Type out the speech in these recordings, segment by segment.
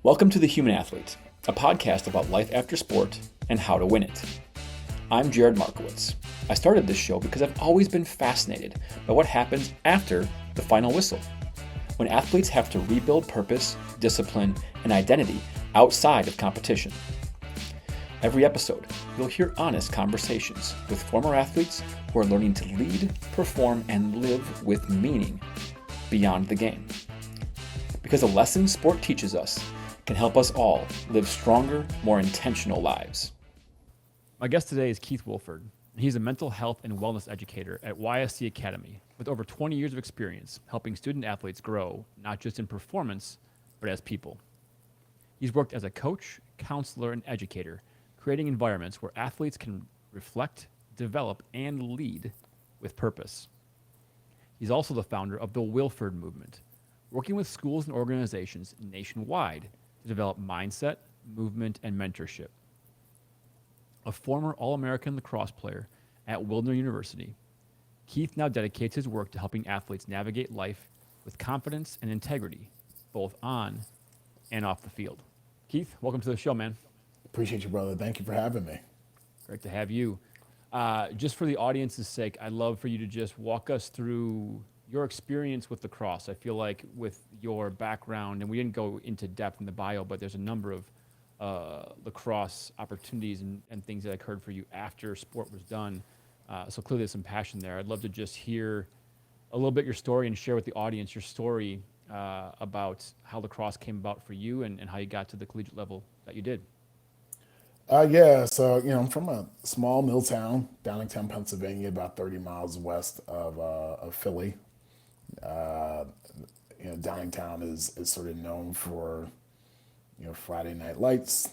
Welcome to The Human Athlete, a podcast about life after sport and how to win it. I'm Markiewicz. I started this show because I've always been fascinated by what happens after the final whistle, when athletes have to rebuild purpose, discipline, and identity outside of competition. Every episode, you'll hear honest conversations with former athletes who are learning to lead, perform, and live with meaning beyond the game. Because the lessons sport teaches us can help us all live stronger, more intentional lives. My guest today is Keith Wilford. He's a mental health and wellness educator at YSC Academy with over 20 years of experience helping student athletes grow, not just in performance, but as people. He's worked as a coach, counselor, and educator, creating environments where athletes can reflect, develop, and lead with purpose. He's also the founder of the Wilford Movement, working with schools and organizations nationwide to develop mindset, movement, and mentorship. A former All-American lacrosse player at Wilder University, Keith now dedicates his work to helping athletes navigate life with confidence and integrity, both on and off the field. Keith, welcome to the show, man. Appreciate you, brother. Thank you for having me. Great to have you. Just for the audience's sake, I'd love for you to just walk us through your experience with lacrosse. I feel like with your background, and we didn't go into depth in the bio, but there's a number of lacrosse opportunities and things that occurred for you after sport was done. So clearly there's some passion there. I'd love to just hear a little bit your story and share with the audience your story about how lacrosse came about for you and how you got to the collegiate level that you did. So I'm from a small mill town, Downingtown, Pennsylvania, about 30 miles west of Philly. Downingtown is sort of known for, Friday Night Lights,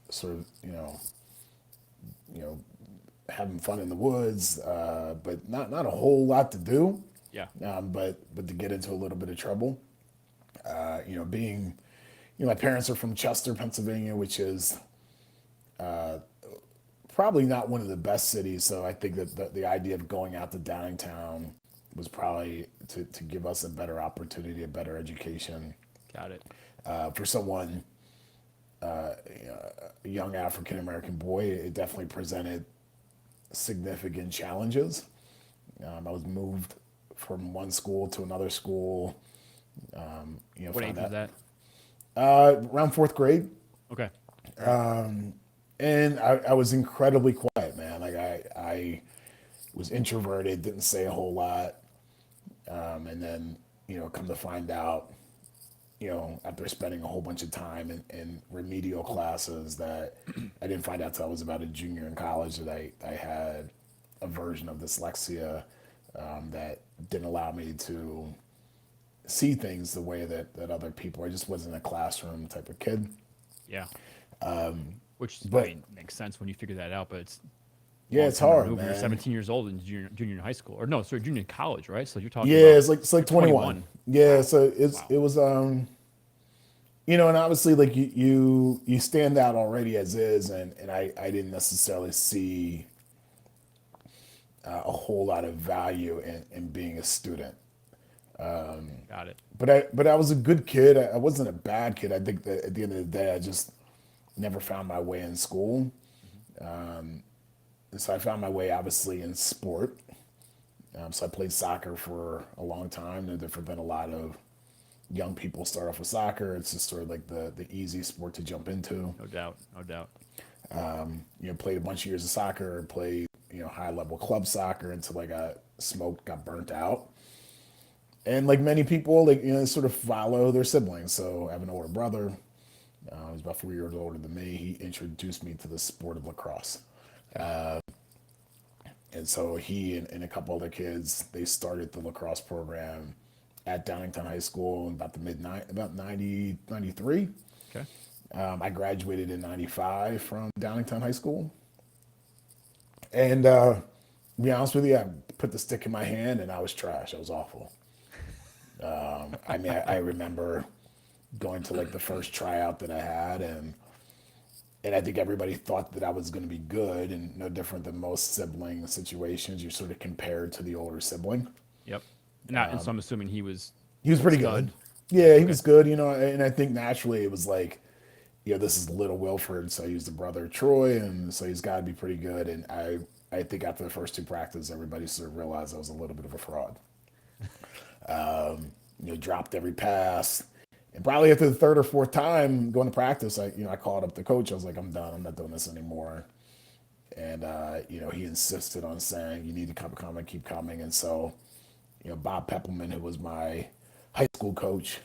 sort of, having fun in the woods, but not a whole lot to do. Yeah. But to get into a little bit of trouble, my parents are from Chester, Pennsylvania, which is probably not one of the best cities. So I think that the idea of going out to Downingtown was probably to give us a better opportunity, a better education. Got it. For someone, a young African-American boy, it definitely presented significant challenges. I was moved from one school to another school. What age was that? Around fourth grade. Okay. And I was incredibly quiet, man. Like I was introverted, didn't say a whole lot. And then, come to find out, after spending a whole bunch of time in remedial classes that I didn't find out till I was about a junior in college that I had a version of dyslexia that didn't allow me to see things the way that other people. I just wasn't a classroom type of kid. Yeah. Which makes sense when you figure that out, but it's hard, man. You're 17 years old in junior in high school, or no, sorry, junior in college, right? So you're talking. Yeah, about it's like 21. Yeah, wow. So it was and obviously like you stand out already as is, and I didn't necessarily see a whole lot of value in being a student. Got it. But I was a good kid. I wasn't a bad kid. I think that at the end of the day, I just never found my way in school. So I found my way obviously in sport. So I played soccer for a long time. No different than a lot of young people start off with soccer. It's just sort of like the easy sport to jump into. No doubt. Played a bunch of years of soccer. Played high level club soccer until I got burnt out. And like many people, sort of follow their siblings. So I have an older brother. He's about 4 years older than me. He introduced me to the sport of lacrosse. And so he and a couple other kids, they started the lacrosse program at Downingtown High School in about 93. Okay. I graduated in 95 from Downingtown High School. And to be honest with you, I put the stick in my hand and I was trash. I was awful. I remember going to like the first tryout that I had, and I think everybody thought that I was going to be good, and no different than most sibling situations. You're sort of compared to the older sibling. Yep. And so I'm assuming he was pretty good. Yeah, he Okay. was good, and I think naturally it was like, this is little Wilford, so he's the brother of Troy, and so he's got to be pretty good. And I think after the first two practices, everybody sort of realized I was a little bit of a fraud. Dropped every pass. And probably after the third or fourth time going to practice, I called up the coach. I was like, I'm done. I'm not doing this anymore. And, he insisted on saying, you need to come and keep coming. And so, Bob Peppelman, who was my high school coach,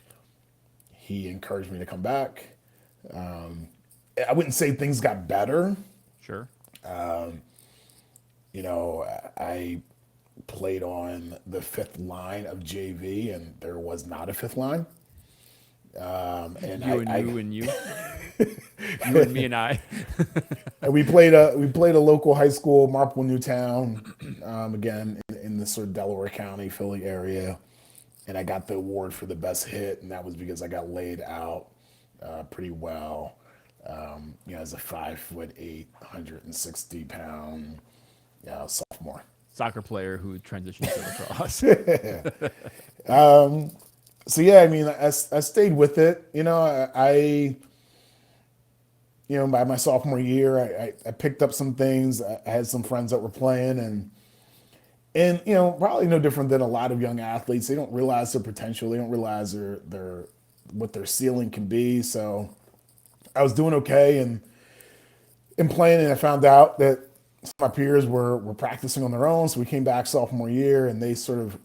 he encouraged me to come back. I wouldn't say things got better. Sure. I played on the fifth line of JV, and there was not a fifth line. And You and you and you, you and me and I. and we played a local high school, Marple Newtown, again in the sort of Delaware County, Philly area, and I got the award for the best hit, and that was because I got laid out pretty well. As a 5'8", 160-pound sophomore. Soccer player who transitioned to lacrosse. So yeah, I mean, I stayed with it. By my sophomore year, I picked up some things. I had some friends that were playing, and probably no different than a lot of young athletes. They don't realize their potential. They don't realize their what their ceiling can be. So I was doing okay and in playing, and I found out that my peers were practicing on their own. So we came back sophomore year, and they started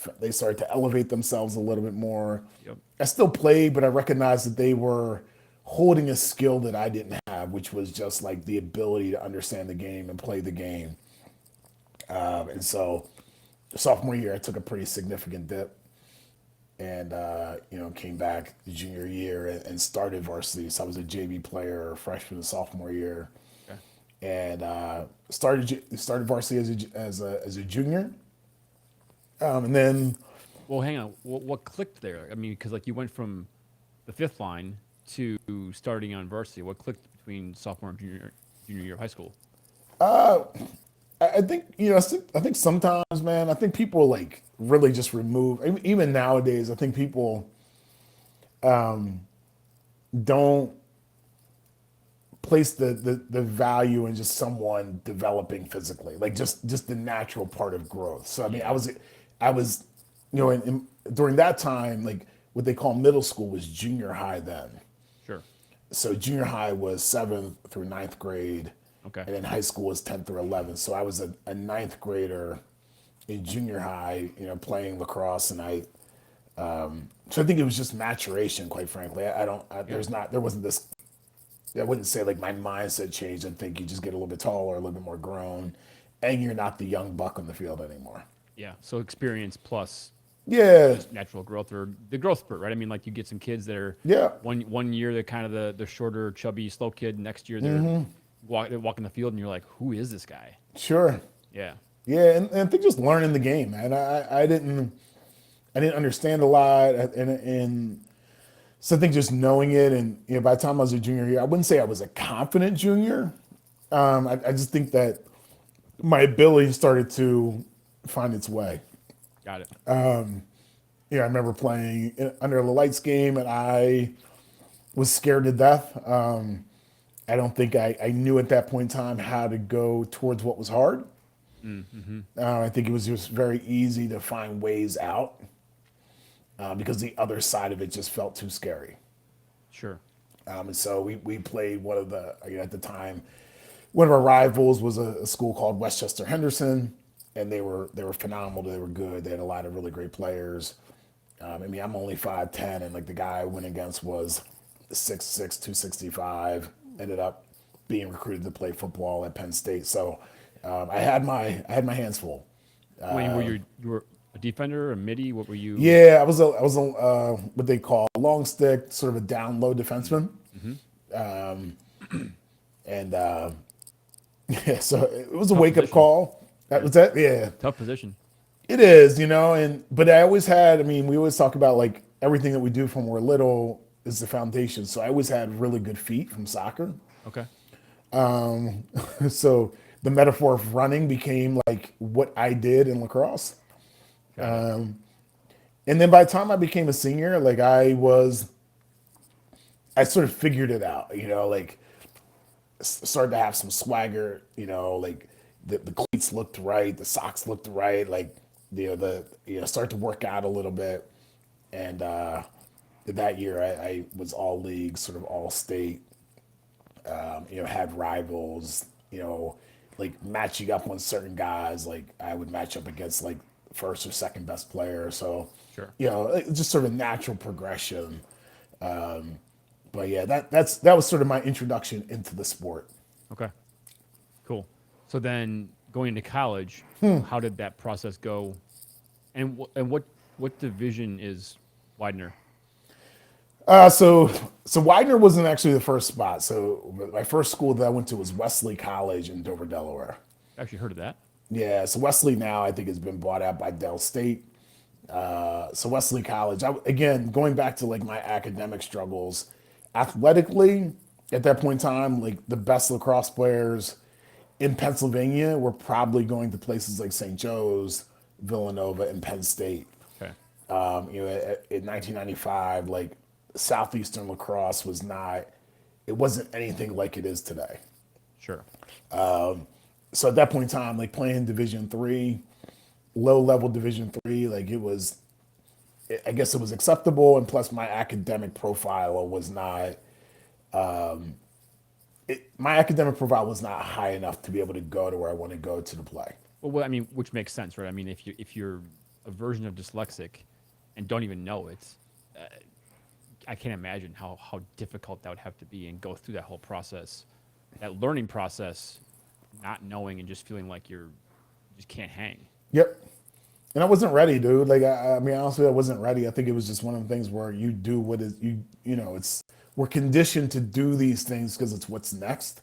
to elevate themselves a little bit more. Yep. I still played, but I recognized that they were holding a skill that I didn't have, which was just like the ability to understand the game and play the game. And so sophomore year, I took a pretty significant dip and, came back the junior year and started varsity. So I was a JV player freshman and sophomore year, Okay. and started varsity as a junior. And then, Well, hang on. What clicked there? I mean, because like you went from the fifth line to starting on varsity. What clicked between sophomore and junior year of high school? I think I think sometimes, man, I think people like really just remove. Even nowadays, I think people don't place the value in just someone developing physically, like just the natural part of growth. So I mean, Yeah. I was, during that time, like what they call middle school was junior high then. Sure. So junior high was seventh through ninth grade, Okay. and then high school was 10th through 11th. So I was a ninth grader in junior high, playing lacrosse, and so I think it was just maturation, quite frankly. There wasn't this. I wouldn't say like my mindset changed. I think you just get a little bit taller, a little bit more grown, and you're not the young buck on the field anymore. Yeah. So experience plus Yeah, just natural growth or the growth spurt, right? I mean, like you get some kids that are yeah, one year they're kind of the shorter, chubby, slow kid. Next year they're walking the field, and you're like, who is this guy? sure. Yeah. Yeah, and I think just learning the game, man. I didn't understand a lot, and so I think just knowing it, and by the time I was a junior year, I wouldn't say I was a confident junior. I just think that my ability started to find its way. Got it. I remember playing under the lights game, and I was scared to death. I don't think I knew at that point in time how to go towards what was hard. Mm-hmm. I think it was just very easy to find ways out because the other side of it just felt too scary. Sure. And so we played one of at the time, one of our rivals was a school called Westchester Henderson, and they were phenomenal. They were good. They had a lot of really great players. I'm only 5'10", and like the guy I went against was 6'6", 265. Ended up being recruited to play football at Penn State. So I had my hands full. When you were a defender, a midi? What were you? Yeah, I was a what they call a long stick, sort of a down low defenseman. Mm-hmm. And yeah, so it was a Tough wake up position. call. That was that. Yeah, Tough position. it is, but I always had. I mean, we always talk about like everything that we do from we're little is the foundation. So I always had really good feet from soccer. Okay. So the metaphor of running became like what I did in lacrosse. Got it. And then by the time I became a senior, like I sort of figured it out, like started to have some swagger, like the cleats looked right, the socks looked right, like start to work out a little bit. And that year I was all league, sort of all state, had rivals, like matching up on certain guys. Like I would match up against like first or second best player. So, Sure. it's just sort of natural progression. But yeah, that was sort of my introduction into the sport. Okay. Cool. So then going into college, how did that process go? And what division is Widener? So Widener wasn't actually the first spot. So my first school that I went to was Wesley College in Dover, Delaware. Actually heard of that. Yeah, so Wesley now I think has been bought out by Dell State. So Wesley College, again, going back to like my academic struggles, athletically at that point in time, like the best lacrosse players in Pennsylvania were probably going to places like St. Joe's, Villanova, and Penn State. Okay. In 1995, like Southeastern lacrosse it wasn't anything like it is today. Sure. So at that point in time, like playing Division 3, low level Division 3, like I guess it was acceptable. And plus my academic profile was not, my academic profile was not high enough to be able to go to where I want to go to play. Well, I mean, which makes sense, right? I mean, if you're a version of dyslexic and don't even know it, I can't imagine how difficult that would have to be and go through that whole process, that learning process, not knowing and just feeling like you just can't hang. Yep. And I wasn't ready, dude. Like, I mean, honestly, I wasn't ready. I think it was just one of the things where you do what is, we're conditioned to do these things because it's what's next,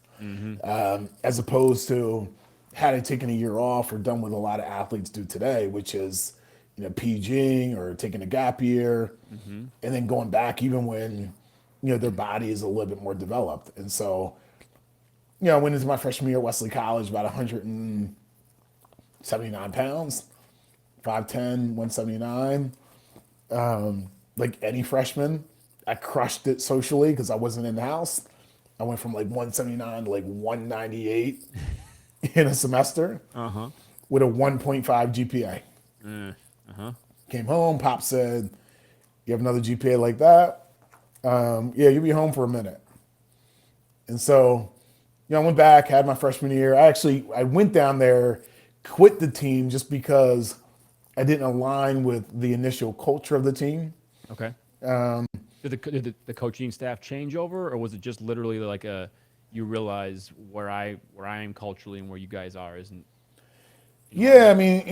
as opposed to had I taken a year off or done what a lot of athletes do today, which is, PGing or taking a gap year and then going back even when, their body is a little bit more developed. And so, I went into my freshman year at Wesley College, about 179 pounds, 5'10", 179. Like any freshman, I crushed it socially because I wasn't in the house. I went from like 179 to like 198 in a semester with a 1.5 GPA. Came home, Pop said, "You have another GPA like that? Yeah, you'll be home for a minute." And so, I went back, had my freshman year. I went down there, quit the team just because I didn't align with the initial culture of the team. Okay. Did the coaching staff change over, or was it just literally like you realize where I am culturally and where you guys are isn't? Yeah, I mean,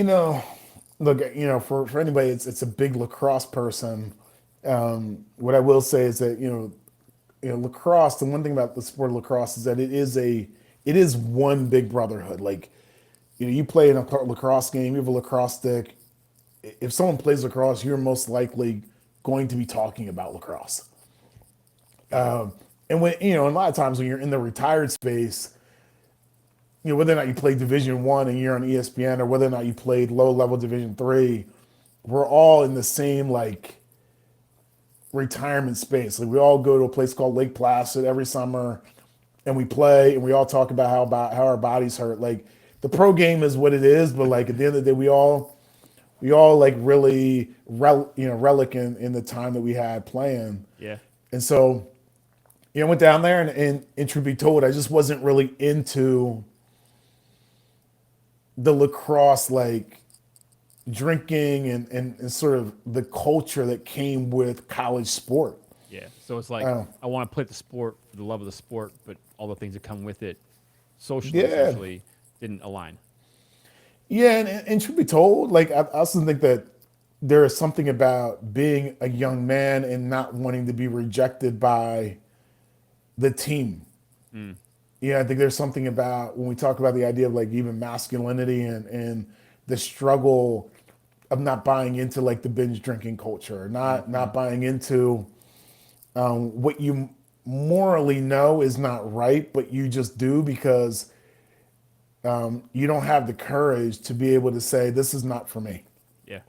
look, for anybody, it's a big lacrosse person. What I will say is that lacrosse. The one thing about the sport of lacrosse is that it is one big brotherhood. Like, you play in a lacrosse game, you have a lacrosse stick. If someone plays lacrosse, you're most likely going to be talking about lacrosse. And when a lot of times when you're in the retired space, whether or not you play Division 1 and you're on ESPN, or whether or not you played low level Division 3, we're all in the same like retirement space. Like we all go to a place called Lake Placid every summer, and we play, and we all talk about how our bodies hurt. Like the pro game is what it is, but like at the end of the day, we all like really relic in the time that we had playing. Yeah. And so, I went down there, and truth be told, I just wasn't really into the lacrosse, like drinking and sort of the culture that came with college sport. Yeah. So it's like I want to play the sport for the love of the sport, but all the things that come with it, socially, essentially, didn't align. Yeah, and truth be told, like I also think that there is something about being a young man and not wanting to be rejected by the team. Yeah, I think there's something about when we talk about the idea of like even masculinity and the struggle of not buying into like the binge drinking culture, not buying into what you morally know is not right, but you just do because you don't have the courage to be able to say this is not for me. Yeah.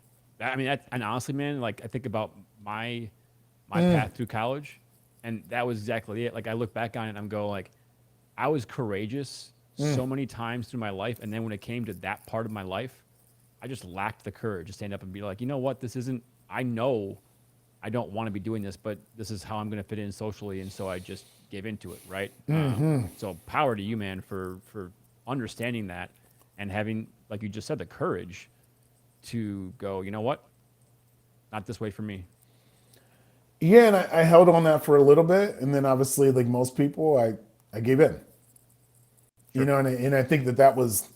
I mean, and honestly, man, like I think about my path through college, and that was exactly it. Like I look back on it, and I'm go like, I was courageous so many times through my life, and then when it came to that part of my life, I just lacked the courage to stand up and be like, you know what, this isn't. I know I don't want to be doing this, but this is how I'm going to fit in socially, and so I just gave into it, right? So power to you, man, for understanding that and having, like you just said, the courage to go. You know what? Not this way for me. Yeah, and I held on that for a little bit, and then obviously, like most people, I gave in. You Sure. know, and I think that was,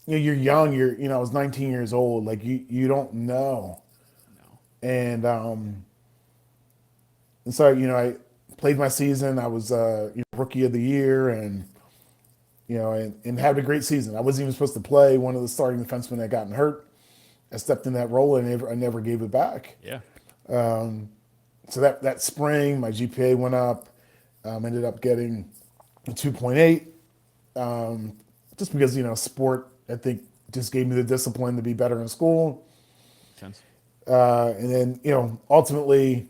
you're young. I was 19 years old. Like you don't know, No. and so I played my season. I was rookie of the year, and and had a great season. I wasn't even supposed to play. One of the starting defensemen had gotten hurt. I stepped in that role, and I never gave it back. Yeah. So that spring, my GPA went up. Ended up getting a 2.8, just because sport, I think, just gave me the discipline to be better in school. Makes sense. And then ultimately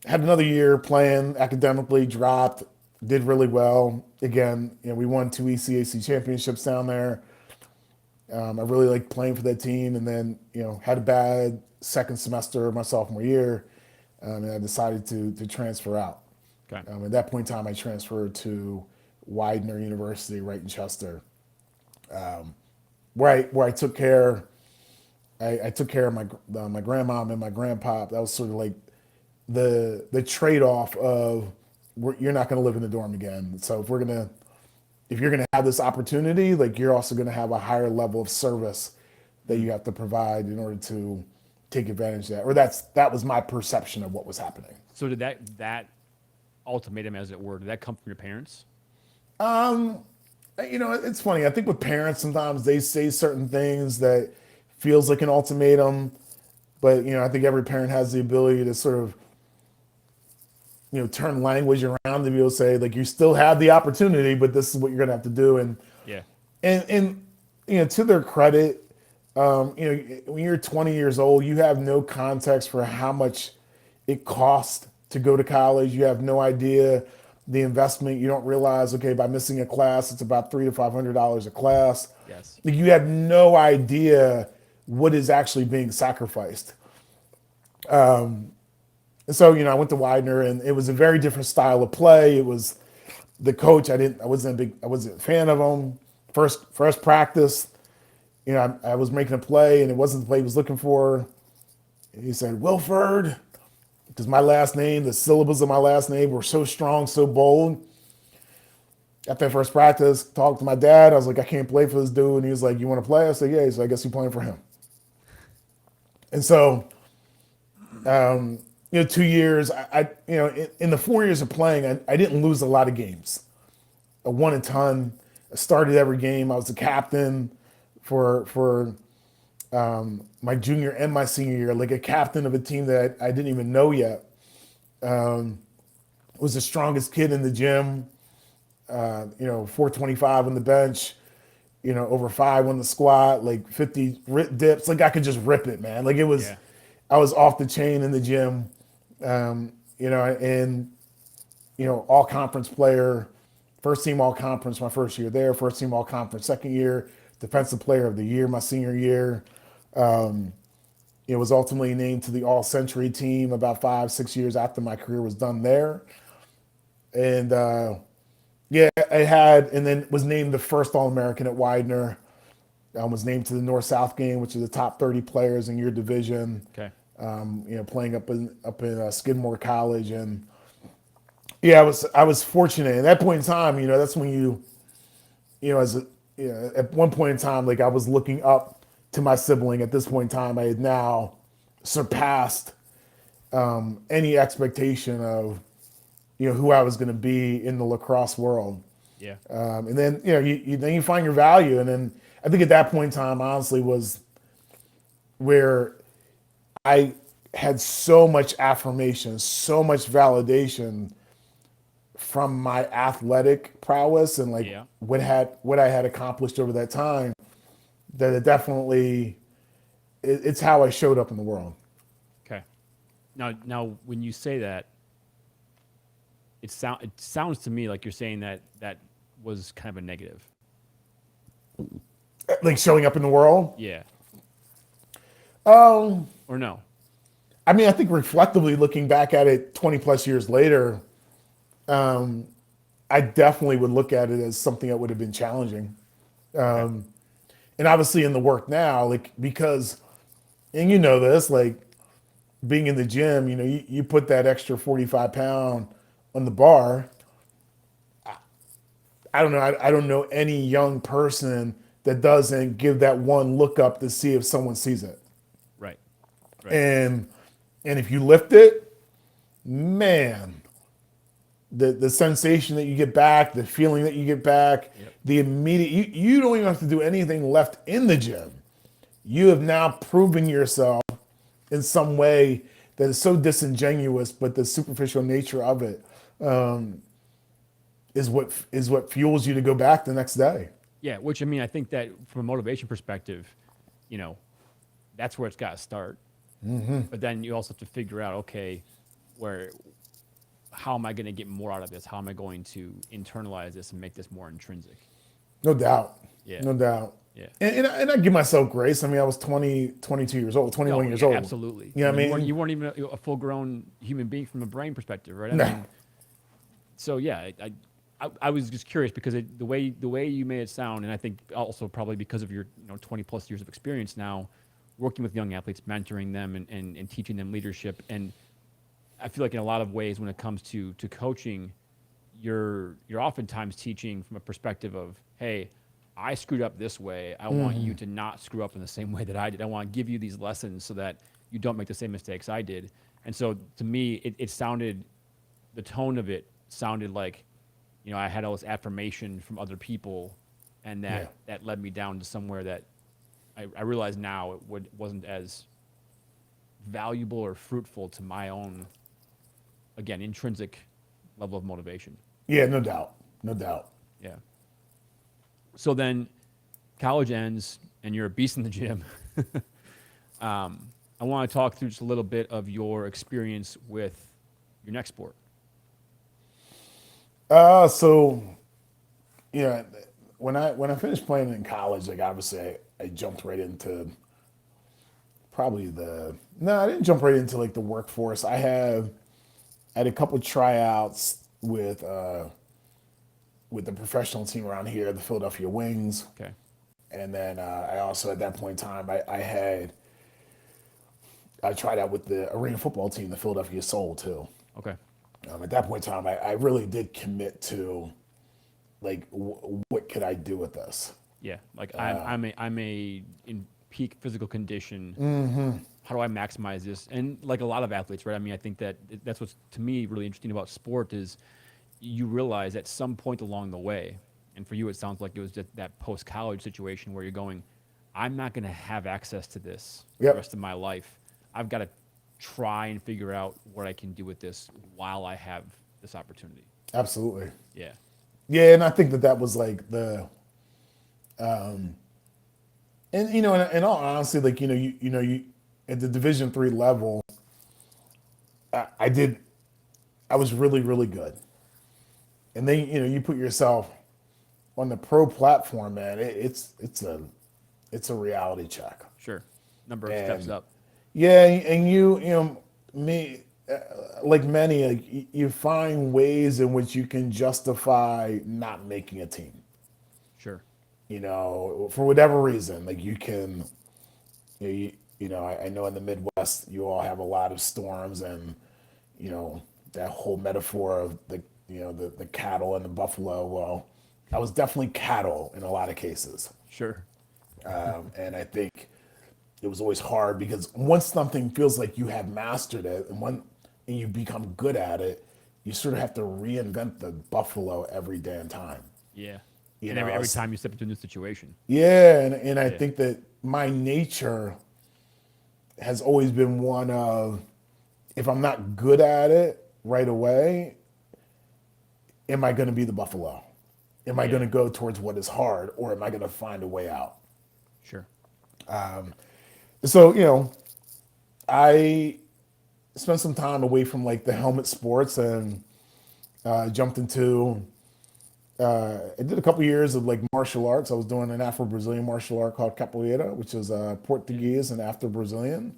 had another year playing academically, dropped, did really well. Again, we won 2 ECAC championships down there. I really liked playing for that team, and then had a bad second semester of my sophomore year, and I decided to transfer out. Okay. At that point in time, I transferred to Widener University right in Chester, where I took care. I took care of my grandmom and my grandpop. That was sort of like the trade off of you're not going to live in the dorm again. So if you're gonna have this opportunity, like you're also gonna have a higher level of service that you have to provide in order to take advantage of that. Or that was my perception of what was happening. So did that ultimatum, as it were, did that come from your parents? It's funny. I think with parents, sometimes they say certain things that feels like an ultimatum, but I think every parent has the ability to sort of turn language around to be able to say, like, you still have the opportunity, but this is what you're gonna have to do. And Yeah. and to their credit, when you're 20 years old, you have no context for how much it costs to go to college. You have no idea the investment. You don't realize, okay, by missing a class, it's about $300 to $500 a class. Yes. Like, you have no idea what is actually being sacrificed. And so, I went to Widener, and it was a very different style of play. It was the coach. I wasn't a fan of him. First practice, I was making a play, and it wasn't the play he was looking for. And he said, "Wilford," because my last name, the syllables of my last name were so strong, so bold. After that first practice, talked to my dad. I was like, "I can't play for this dude." And he was like, "You want to play?" I said, "Yeah." He said, "I guess you're playing for him." And so, 2 years, in the 4 years of playing, I didn't lose a lot of games. I won a ton. I started every game. I was the captain for my junior and my senior year, like a captain of a team that I didn't even know yet. Was the strongest kid in the gym. 425 on the bench. Over 5 on the squat, like 50 dips. Like I could just rip it, man. Like it was, Yeah. I was off the chain in the gym. And all conference player, first team all conference my first year there, first team all conference second year, defensive player of the year my senior year. It was ultimately named to the all century team about 5-6 years after my career was done there. And yeah, and then was named the first All-American at Widener. Was named to the North-South game, which is the top 30 players in your division. Okay. Playing up in Skidmore College, and yeah, I was fortunate. At that point in time, that's when at one point in time, like I was looking up to my sibling. At this point in time, I had now surpassed any expectation of who I was going to be in the lacrosse world. Yeah. And then then you find your value, and then I think at that point in time, honestly, was where I had so much affirmation, so much validation from my athletic prowess and like Yeah. what I had accomplished over that time, that it definitely it's how I showed up in the world. Okay. Now, when you say that, it sounds to me like you're saying that was kind of a negative. Like showing up in the world. Yeah. Um, Or no? I mean, I think reflectively looking back at it 20 plus years later, I definitely would look at it as something that would have been challenging. Okay. And obviously in the work now, like, because, and you know this, like being in the gym, you know, you put that extra 45 pound on the bar. I don't know. I don't know any young person that doesn't give that one look up to see if someone sees it. Right. Right. And if you lift it, man, the sensation that you get back, the feeling that you get back, Yep. the immediate, you don't even have to do anything left in the gym. You have now proven yourself in some way that is so disingenuous, but the superficial nature of it is what fuels you to go back the next day. Yeah. Which, I mean, I think that from a motivation perspective, you know, that's where it's got to start. But then you also have to figure out, okay, how am I going to get more out of this? How am I going to internalize this and make this more intrinsic? No doubt. Yeah. No doubt. Yeah. And I give myself grace. I mean, I was 22 years old, 21 years old. Absolutely. You know what I mean? You weren't even a full-grown human being from a brain perspective, right? I No. mean, so yeah, I was just curious because the way you made it sound, and I think also probably because of your 20 plus years of experience now, working with young athletes, mentoring them, and teaching them leadership, and I feel like in a lot of ways when it comes to coaching, you're oftentimes teaching from a perspective of, hey, I screwed up this way. I want you to not screw up in the same way that I did. I want to give you these lessons so that you don't make the same mistakes I did. And so to me, it sounded, the tone of it sounded like, I had all this affirmation from other people, and that led me down to somewhere that I realize now wasn't as valuable or fruitful to my own, again, intrinsic level of motivation. Yeah, no doubt. No doubt. Yeah. So then college ends and you're a beast in the gym. I want to talk through just a little bit of your experience with your next sport. So, yeah, when I finished playing in college, like obviously I jumped right into probably I didn't jump right into like the workforce. I had a couple tryouts with the professional team around here, the Philadelphia Wings. Okay. And then I also, at that point in time, I tried out with the arena football team, the Philadelphia Soul, too. Okay. At that point in time, I really did commit to, like, what could I do with this? Yeah. Like I'm in peak physical condition. How do I maximize this? And like a lot of athletes, right? I mean, I think that's what's to me really interesting about sport is you realize at some point along the way, and for you, it sounds like it was just that post-college situation where you're going, I'm not going to have access to this the rest of my life. I've got to try and figure out what I can do with this while I have this opportunity. Absolutely. Yeah. Yeah, and I think that was like the, and in all honesty, like you at the Division III level, I was really really good, and then you put yourself on the pro platform, man. It's a reality check. Sure. Number of steps up. Yeah, and me, like many, like you find ways in which you can justify not making a team. Sure. For whatever reason, like you can, I know in the Midwest you all have a lot of storms, and that whole metaphor of the cattle and the buffalo. Well, I was definitely cattle in a lot of cases. Sure. And I think it was always hard because once something feels like you have mastered it and you become good at it, you sort of have to reinvent the buffalo every damn time. Yeah. And every time you step into a new situation. Yeah, and I think that my nature has always been one of, if I'm not good at it right away, am I going to be the buffalo? Am I going to go towards what is hard, or am I going to find a way out? Sure. So, I spent some time away from like the helmet sports and jumped into I did a couple years of like martial arts. I was doing an Afro-Brazilian martial art called capoeira, which is Portuguese and Afro-Brazilian,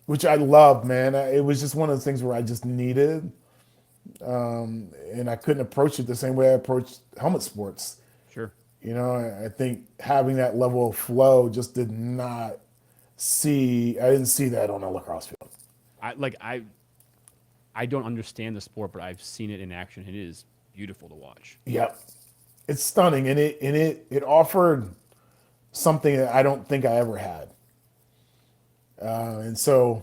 which I loved, man. It was just one of the things where I just needed, and I couldn't approach it the same way I approached helmet sports. Sure. I think having that level of flow just did not I didn't see that on a lacrosse field. I don't understand the sport, but I've seen it in action. It is beautiful to watch. Yep. It's stunning, and it offered something that I don't think I ever had. And so,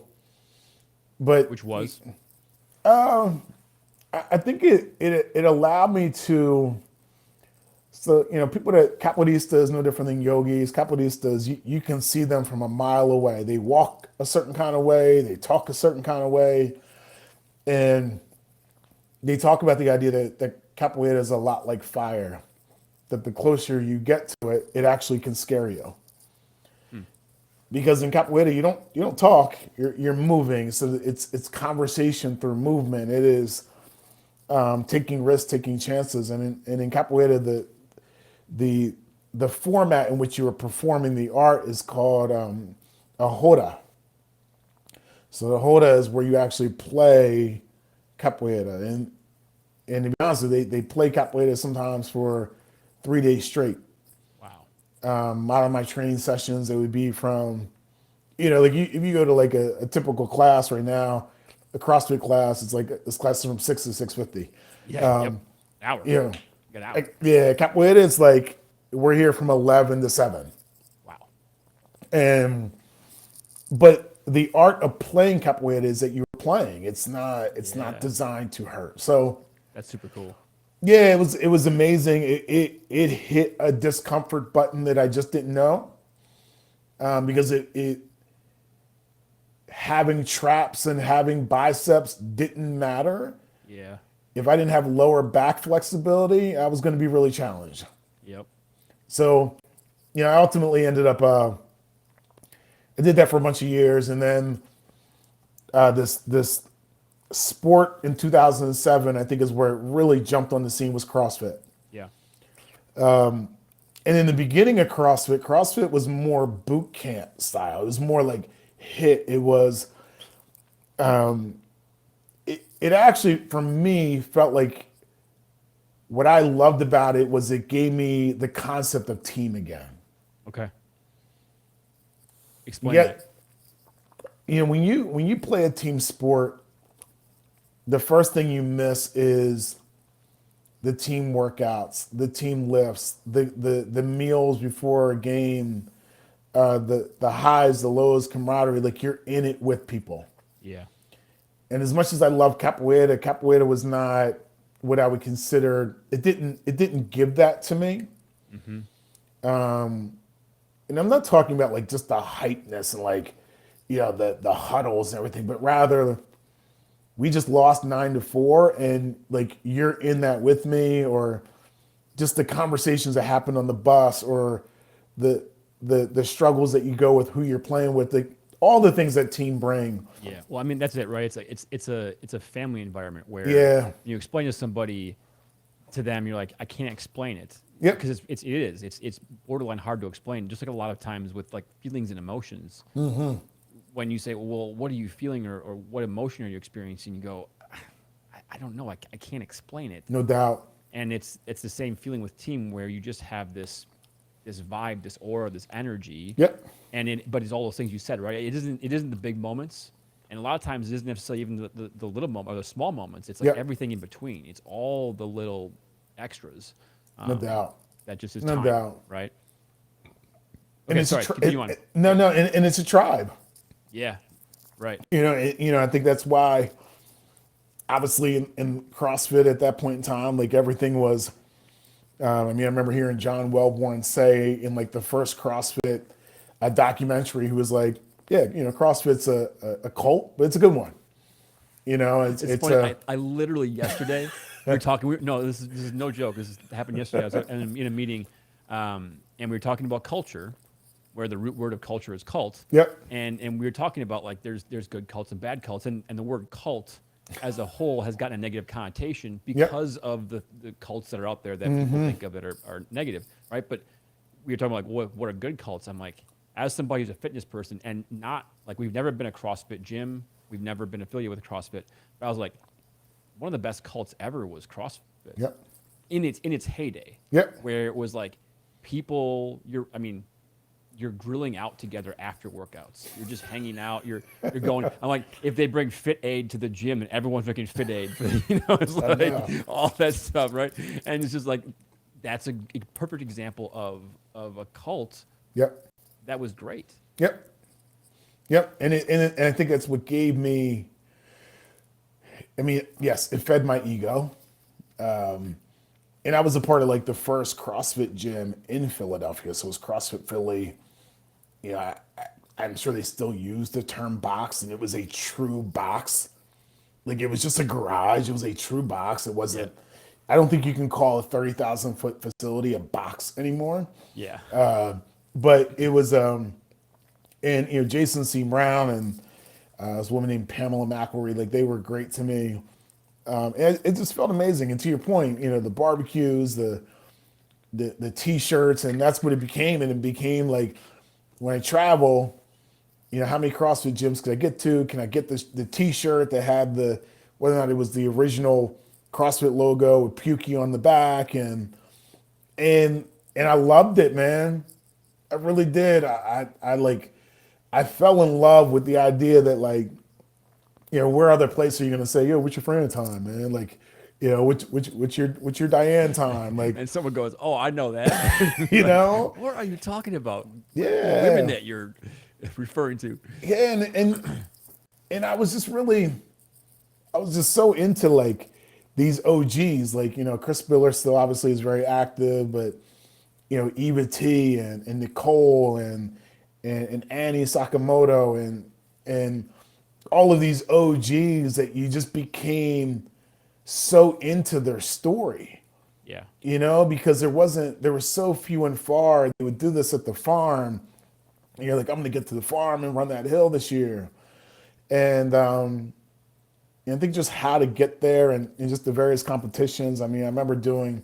but Which was? I think it allowed me to. So people that capoeiristas no different than yogis. Capoeiristas, you can see them from a mile away. They walk a certain kind of way. They talk a certain kind of way, and they talk about the idea that capoeira is a lot like fire. That the closer you get to it, it actually can scare you. Because in capoeira you don't talk. You're moving. So it's conversation through movement. It is taking risks, taking chances, and in capoeira the format in which you are performing the art is called a roda. So the roda is where you actually play capoeira, and to be honest with you, they play capoeira sometimes for 3 days straight. Wow. A lot of my training sessions, it would be from, like if you go to like a typical class right now, a CrossFit class, it's like this class is from 6 to 6:50. Yeah. Yep. Hour. Get out. Capoeira is like we're here from 11 to 7. Wow. But the art of playing capoeira is that you're playing. It's not designed to hurt. So that's super cool. Yeah, it was amazing. It hit a discomfort button that I just didn't know, because it having traps and having biceps didn't matter. Yeah. If I didn't have lower back flexibility, I was going to be really challenged. Yep. So, I ultimately ended up. I did that for a bunch of years, and then this sport in 2007, I think, is where it really jumped on the scene, was CrossFit. Yeah. And in the beginning of CrossFit was more boot camp style. It was more like HIIT. It was, it actually, for me, felt like what I loved about it was it gave me the concept of team again. Okay. Explain that. When you play a team sport, the first thing you miss is the team workouts, the team lifts, the meals before a game, the highs, the lows, camaraderie. Like, you're in it with people. Yeah. And as much as I love capoeira was not what I would consider. It didn't give that to me. Mm-hmm. And I'm not talking about like just the hypeness and like, the huddles and everything, but rather we just lost 9-4, and like you're in that with me, or just the conversations that happen on the bus, or the struggles that you go with who you're playing with, like all the things that team bring. Yeah. Well, I mean, that's it, right? It's like it's a family environment where you explain to somebody, to them, you're like, I can't explain it. Yeah. Because it's borderline hard to explain. Just like a lot of times with like feelings and emotions. Mm-hmm. When you say, well, what are you feeling, or what emotion are you experiencing? You go, I don't know. I can't explain it. No doubt. And it's the same feeling with team, where you just have this vibe, this aura, this energy. Yep. But it's all those things you said, right? It isn't the big moments. And a lot of times it isn't necessarily even the little moment or the small moments. It's like everything in between. It's all the little extras. No doubt. That just is no time, doubt. Right? And Okay, sorry, continue on. And it's a tribe. Yeah, right. I think that's why, obviously, in CrossFit at that point in time, like everything was. I remember hearing John Wellborn say in like the first CrossFit documentary, who was like, "Yeah, CrossFit's a cult, but it's a good one." It's funny. I literally yesterday we were talking. This is no joke. This happened yesterday. I was in a meeting, and we were talking about culture. where the root word of culture is cult. Yep. And we were talking about like there's good cults and bad cults, and the word cult as a whole has gotten a negative connotation because of the cults that are out there that people think of that are negative, right? But we were talking about like what are good cults. I'm like, as somebody who's a fitness person and not like we've never been a CrossFit gym, we've never been affiliated with CrossFit, but I was like, one of the best cults ever was CrossFit. Yep. In its heyday. Yep. Where it was like people you're grilling out together after workouts. You're just hanging out. You're going. I'm like, if they bring Fit Aid to the gym and everyone's making Fit Aid, it's like all that stuff, right? And it's just like that's a perfect example of a cult. Yep. That was great. Yep. Yep. And I think that's what gave me. I mean, yes, it fed my ego. And I was a part of like the first CrossFit gym in Philadelphia. So it was CrossFit Philly. You know, I'm sure they still use the term box, and it was a true box. Like it was just a garage. It was a true box. It wasn't, I don't think you can call a 30,000 foot facility a box anymore. Yeah. But it was, and you know, Jason C. Brown and this woman named Pamela McElroy, like they were great to me. And it just felt amazing. And to your point, you know, the barbecues, the T-shirts, and that's what it became. And it became like when I travel, you know, how many CrossFit gyms could I get to? Can I get the T-shirt that had whether or not it was the original CrossFit logo with Pukey on the back, and I loved it, man. I really did. I fell in love with the idea that like, you know, where other places are you gonna say, yo, what's your friend time, man? Like, you know, what's your Diane time? Like, and someone goes, oh, I know that. You know, what are you talking about? Yeah, the women that you're referring to. Yeah, and I was just so into like these OGs, like, you know, Chris Spiller still obviously is very active, but you know, Eva T and Nicole and Annie Sakamoto and all of these OGs that you just became so into their story. Yeah. You know, because there were so few and far. They would do this at the farm. And you're like, I'm gonna get to the farm and run that hill this year. And I think just how to get there and just the various competitions. I mean, I remember doing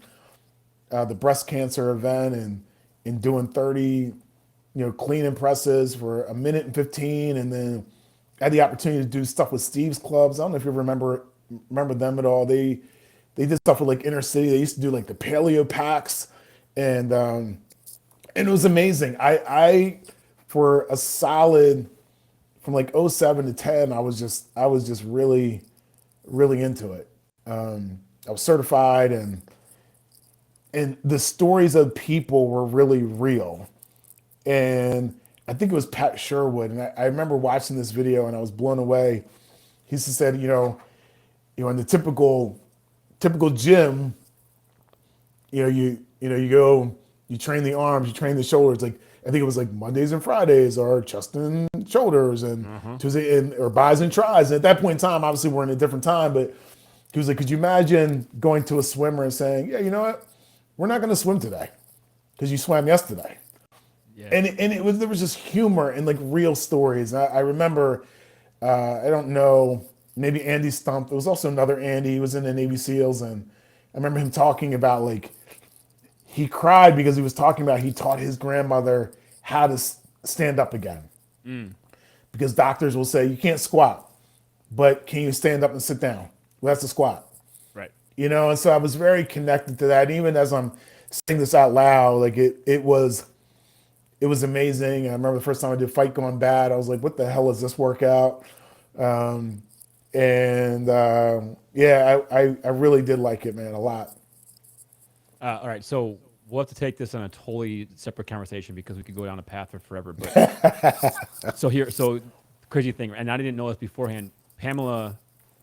the breast cancer event and doing 30, you know, clean and presses for a minute and 15, and then I had the opportunity to do stuff with Steve's Clubs. I don't know if you remember them at all. They did stuff with like Inner City. They used to do like the paleo packs, and it was amazing. I for a solid from like '07 to 10, I was just really into it. I was certified, and the stories of people were really real. And I think it was Pat Sherwood, and I remember watching this video and I was blown away. He said, you know, in the typical gym, you go, you train the arms, you train the shoulders. Like I think it was like Mondays and Fridays are chest and shoulders, and Tuesday or bis and tris. And at that point in time, obviously we're in a different time, but he was like, could you imagine going to a swimmer and saying, yeah, you know what, we're not going to swim today because you swam yesterday. Yeah. And there was just humor and like real stories. I remember, I don't know, maybe Andy Stump. There was also another Andy. He was in the Navy SEALs, and I remember him talking about like he cried because he was talking about he taught his grandmother how to stand up again. Because doctors will say you can't squat, but can you stand up and sit down? Well, that's a squat. Right. You know, and so I was very connected to that. And even as I'm saying this out loud, like it was amazing. I remember the first time I did Fight Gone Bad, I was like, what the hell is this workout? Yeah, I really did like it, man, a lot. All right, so we'll have to take this on a totally separate conversation because we could go down a path for forever. But so crazy thing, and I didn't know this beforehand. Pamela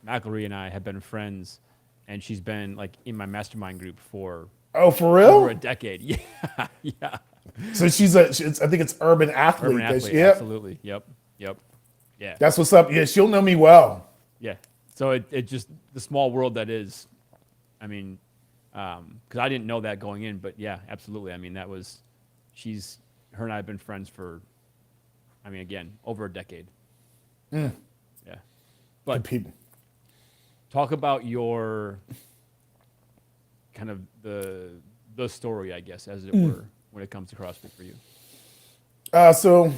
McElroy and I have been friends, and she's been like in my mastermind group for for real? Over a decade. Yeah, yeah. So I think it's Urban Athlete. Urban Athlete, absolutely. Yep. Yeah. That's what's up. Yeah, she'll know me well. Yeah. So it just the small world that is. I mean, because I didn't know that going in, but yeah, absolutely. I mean, she's her and I have been friends for, I mean, again, over a decade. Yeah. But talk about your kind of the story, I guess, as it were, when it comes to CrossFit for you. So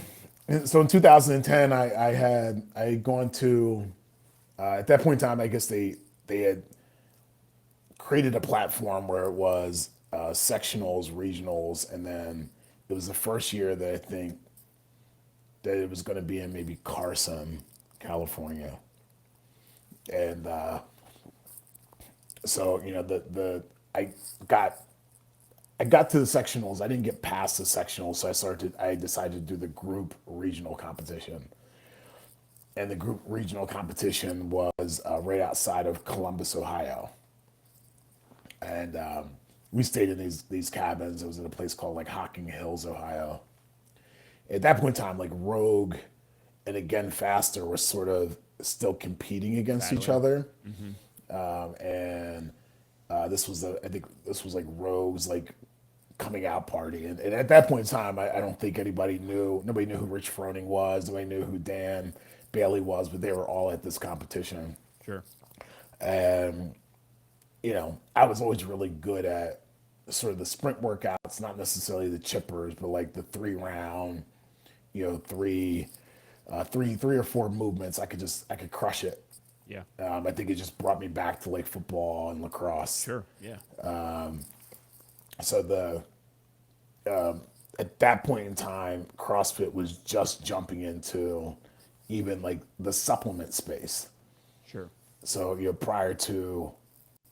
in 2010, I had gone to, at that point in time, I guess they had created a platform where it was sectionals, regionals, and then it was the first year that I think that it was going to be in maybe Carson, California. And so, you know, I got to the sectionals. I didn't get past the sectionals, so I decided to do the group regional competition. And the group regional competition was right outside of Columbus, Ohio. And we stayed in these cabins. It was in a place called like Hocking Hills, Ohio. At that point in time, like Rogue and Again Faster were sort of still competing against each other. And this was I think this was like Rogue's like coming out party. And at that point in time, I don't think nobody knew who Rich Froning was. Nobody knew who Dan Bailey was, but they were all at this competition. Sure. And, you know, I was always really good at sort of the sprint workouts, not necessarily the chippers, but like the 3-round, you know, three or four movements. I could crush it. Yeah. I think it just brought me back to like football and lacrosse. Sure. Yeah. So at that point in time, CrossFit was just jumping into even like the supplement space. Sure. So, you know, prior to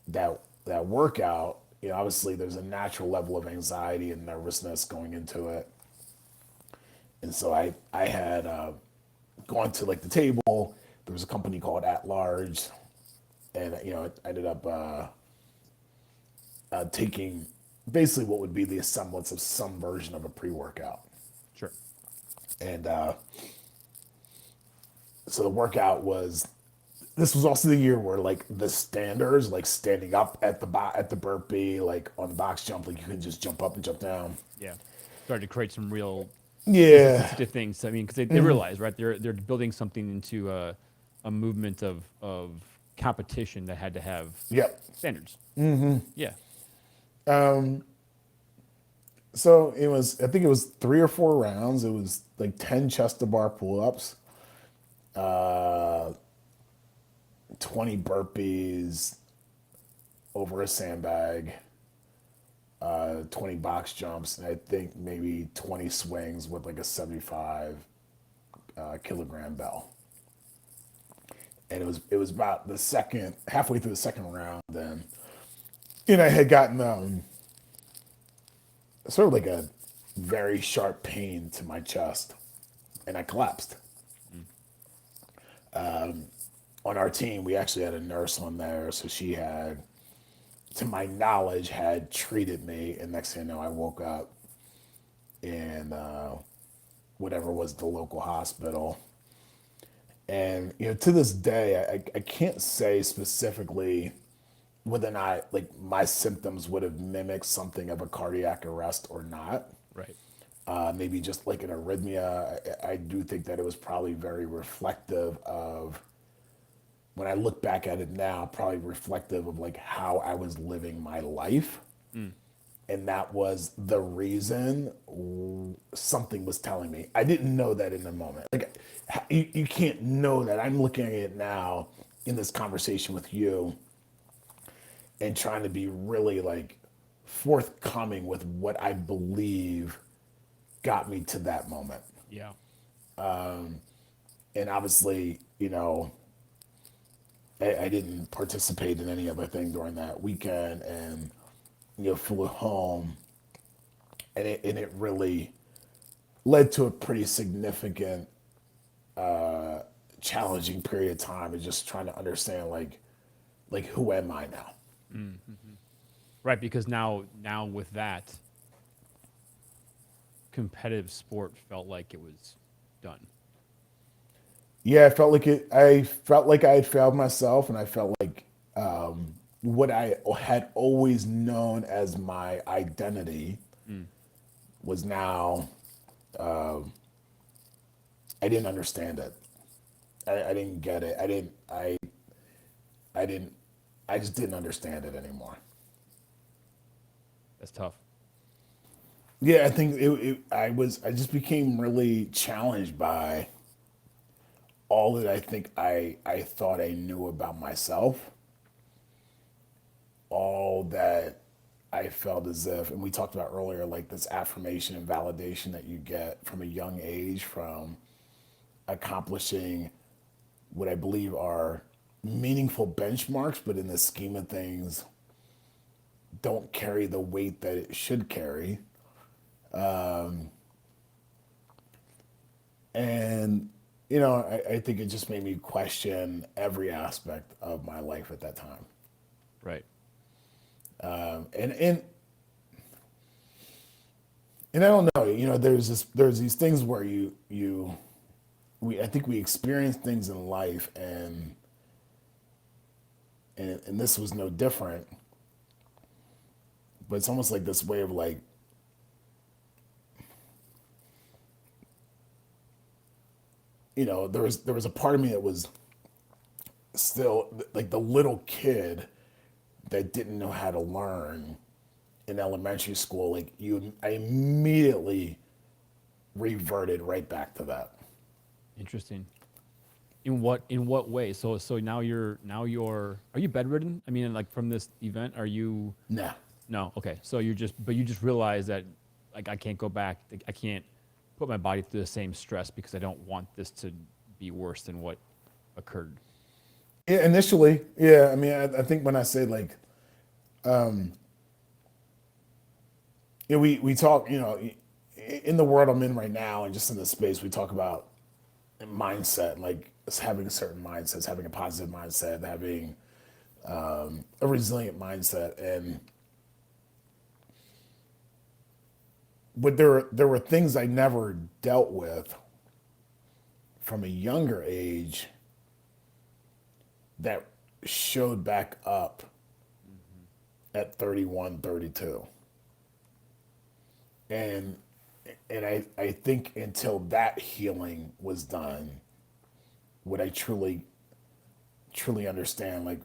that workout, you know, obviously there's a natural level of anxiety and nervousness going into it. And so I had gone to like the table. There was a company called At Large, and, you know, I ended up taking basically what would be the semblance of some version of a pre-workout. Sure. And so the workout this was also the year where like the standards, like standing up at the burpee, like on the box jump, like you can just jump up and jump down. Yeah. Started to create some real sensitive things. I mean, because they realize, right, they're building something into a movement of competition that had to have standards. Yeah. So I think it was 3 or 4 rounds. It was like 10 chest to bar pull-ups, 20 burpees over a sandbag, 20 box jumps, and I think maybe 20 swings with like a 75 kilogram bell. And it was about halfway through the second round, then, you know, I had gotten sort of like a very sharp pain to my chest, and I collapsed. On our team, we actually had a nurse on there, so she had, to my knowledge, had treated me, and next thing you know, I woke up in whatever was the local hospital. And, you know, to this day, I can't say specifically whether or not like my symptoms would have mimicked something of a cardiac arrest or not. Right. Maybe just like an arrhythmia. I do think that it was probably very reflective of, when I look back at it now, probably reflective of like how I was living my life. And that was the reason something was telling me. I didn't know that in the moment. Like you can't know that. I'm looking at it now in this conversation with you and trying to be really like forthcoming with what I believe got me to that moment. Yeah. And obviously, you know, I didn't participate in any other thing during that weekend, and, you know, flew home, and it really led to a pretty significant, challenging period of time of just trying to understand like who am I now? Right, because now with that, competitive sport felt like it was done. Yeah, I felt like I had failed myself, and I felt like what I had always known as my identity was now I didn't understand it. I didn't get it. I didn't, I just didn't understand it anymore. That's tough. Yeah, I think I just became really challenged by all that I think I thought I knew about myself, all that I felt as if, and we talked about earlier, like this affirmation and validation that you get from a young age from accomplishing what I believe are meaningful benchmarks, but in the scheme of things, don't carry the weight that it should carry. And, I think it just made me question every aspect of my life at that time. Right. And I don't know, there's these things where I think we experience things in life, and this was no different, but it's almost like this way of like, there was a part of me that was still like the little kid that didn't know how to learn in elementary school. Like I immediately reverted right back to that. Interesting. In what way? So now you're are you bedridden? I mean, like from this event, are you? Nah. No. Okay. So you just realize that like I can't go back. Like, I can't put my body through the same stress because I don't want this to be worse than what occurred. Yeah, initially, yeah. I mean, I think when I say like, we talk, in the world I'm in right now, and just in this space, we talk about mindset, like having certain mindsets, having a positive mindset, having a resilient mindset, and but there were things I never dealt with from a younger age that showed back up at 31, 32. And I think until that healing was done, would I truly understand like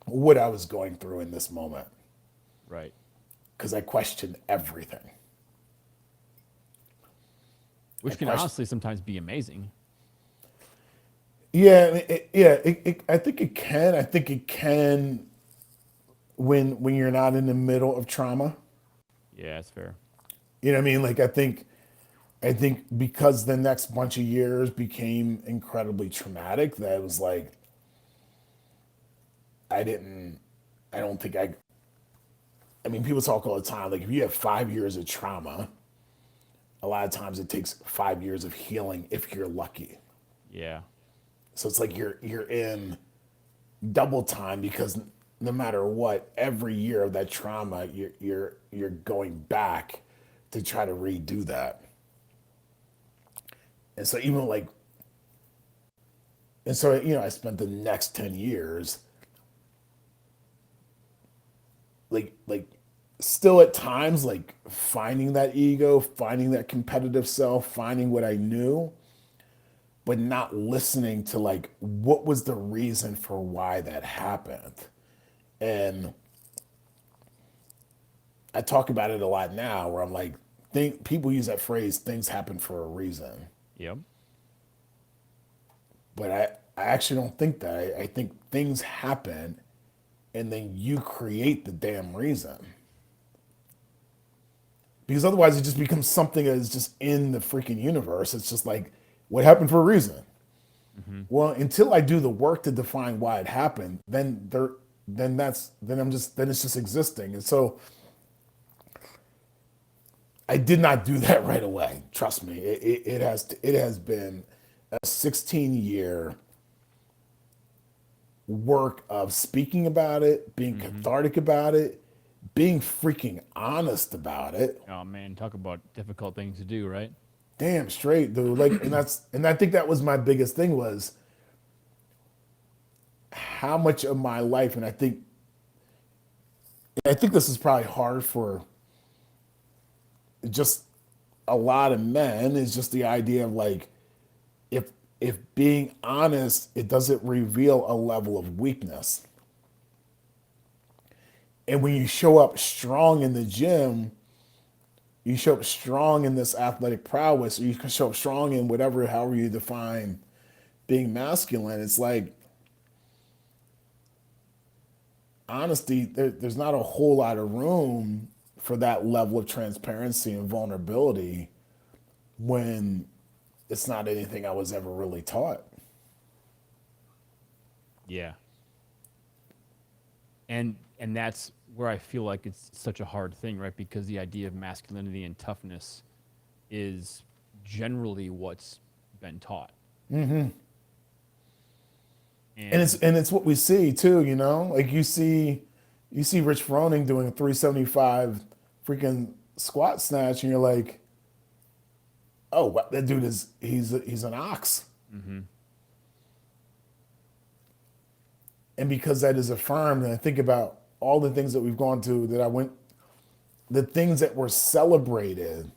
what I was going through in this moment. Right. Because I questioned everything. Which can honestly sometimes be amazing. Yeah, I think it can. I think it can when you're not in the middle of trauma. Yeah, that's fair. You know what I mean? Like I think because the next bunch of years became incredibly traumatic, that it was like I didn't I don't think I mean people talk all the time, like if you have 5 years of trauma, a lot of times it takes 5 years of healing if you're lucky. Yeah. So it's like you're in double time because no matter what, every year of that trauma, you're going back to try to redo that. And so even like, and so I spent the next 10 years like still at times like finding that ego, finding that competitive self, finding what I knew, but not listening to like what was the reason for why that happened. And I talk about it a lot now where I'm like, people use that phrase, things happen for a reason. Yep. But I actually don't think that. I think things happen and then you create the damn reason. Because otherwise it just becomes something that is just in the freaking universe. It's just like, what happened for a reason? Mm-hmm. Well, until I do the work to define why it happened, then it's just existing. And so I did not do that right away. Trust me, it has been a 16-year work of speaking about it, being Mm-hmm. cathartic about it, being freaking honest about it. Oh man, talk about difficult things to do, right? Damn straight, dude. Like, and I think that was my biggest thing was how much of my life, and I think this is probably hard for just a lot of men is just the idea of like, if being honest, it doesn't reveal a level of weakness. And when you show up strong in the gym, you show up strong in this athletic prowess, or you can show up strong in whatever, however you define being masculine. It's like, honesty, there's not a whole lot of room for that level of transparency and vulnerability when it's not anything I was ever really taught. Yeah. And that's where I feel like it's such a hard thing, right? Because the idea of masculinity and toughness is generally what's been taught. Mm-hmm. And it's what we see too, you know? Like you see Rich Froning doing a 375 freaking squat snatch, and you're like, oh, what, that dude he's an ox. mm-hmm. And because that is affirmed, and I think about all the things that we've gone to, the things that were celebrated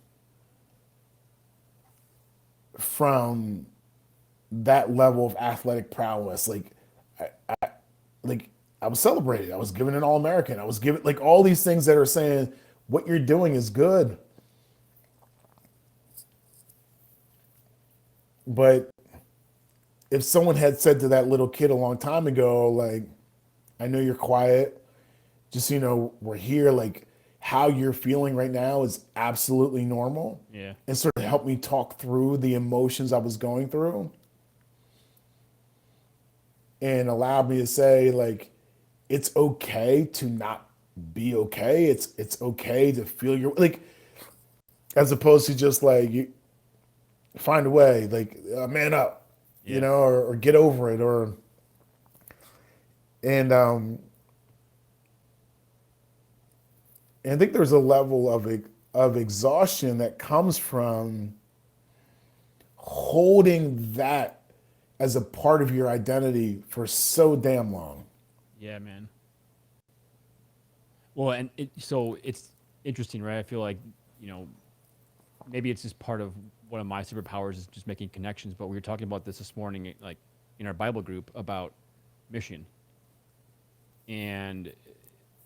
from that level of athletic prowess, like I was celebrated. I was given an All-American. I was given like all these things that are saying what you're doing is good. But if someone had said to that little kid a long time ago, like, I know you're quiet, just so you know, we're here, like how you're feeling right now is absolutely normal. Yeah. And sort of help me talk through the emotions I was going through. And allowed me to say, like, it's okay to not be okay. It's okay to feel your, like, as opposed to just like you find a way, like, man up, Yeah. you know, or get over it, or and I think there's a level of exhaustion that comes from holding that as a part of your identity for so damn long. Yeah, man. Well, and so it's interesting, right? I feel like, you know, maybe it's just part of one of my superpowers is just making connections. But we were talking about this morning, like in our Bible group, about mission. And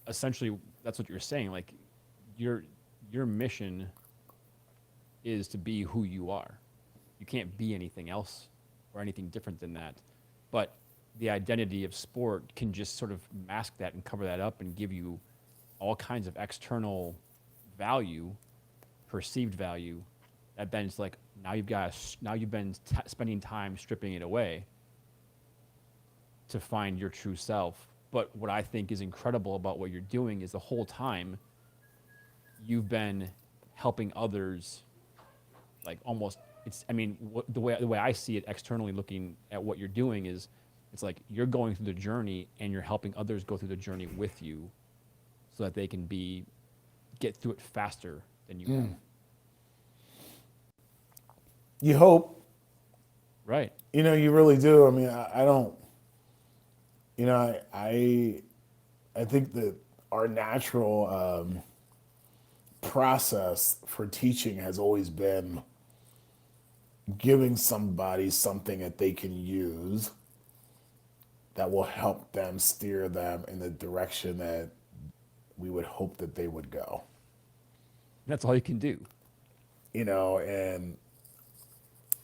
essentially, that's what you're saying. Like, your mission is to be who you are. You can't be anything else or anything different than that. But the identity of sport can just sort of mask that and cover that up and give you all kinds of external value, perceived value, that then it's like now you've been spending time stripping it away to find your true self. But what I think is incredible about what you're doing is the whole time you've been helping others, like almost, it's, I mean, the way I see it externally looking at what you're doing is, it's like you're going through the journey and you're helping others go through the journey with you so that they can get through it faster than you have. You hope. Right. You know, you really do. I mean, I don't, you know, I think that our natural process for teaching has always been giving somebody something that they can use that will help them steer them in the direction that we would hope that they would go. That's all you can do. You know, and